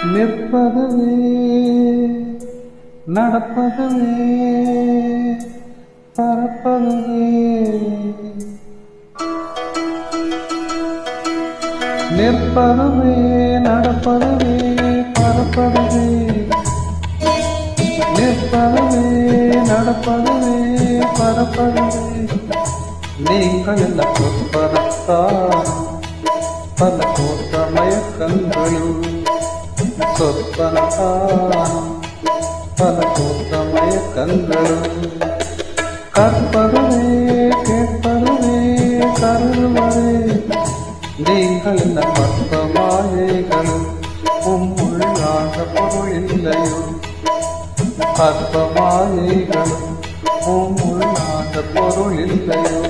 நிற்பதுவே நடப்பதுவே பறப்பதுவே நிற்பதுவே நடப்பதுவே பறப்பதுவே நிற்பதுவே நடப்பதுவே பறப்பதுவே நீங்கள் என்ன சொற்பனத்தான் பல கோட்ட மயக்கங்களும் சொற்பனத்தான் பல கோட்ட மயக்கங்களும் கற்பதுவே கேட்பதுவே கருதுவதே நீங்கள் என்ன பற்ப மாயைகளும் உள்ளாண்ட பொருள் இல்லையோ கற்ப மாயைகளும் உள்ளாண்ட பொருள் இல்லையோ